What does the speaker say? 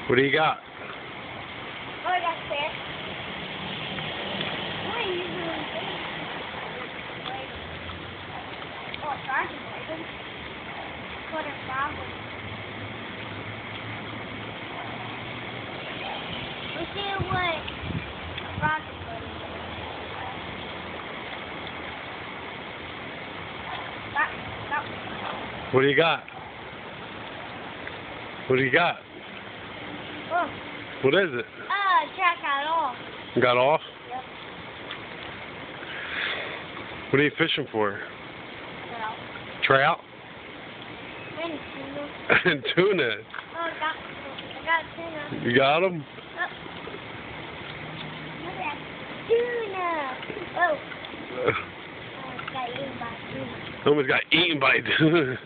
What do you got? Oh, I got fish. What are you doing? Oh, frogs are biting. What are frogs? Let's see what frogs are biting. Stop. What do you got? What do you got? Oh. What is it? Jack got off. Got off? Yep. What are you fishing for? Well, Trout? and tuna. And tuna. Oh, I got tuna. You got them? Oh. Look at that. Tuna. Oh. Almost got eaten by tuna. Almost got eaten by tuna.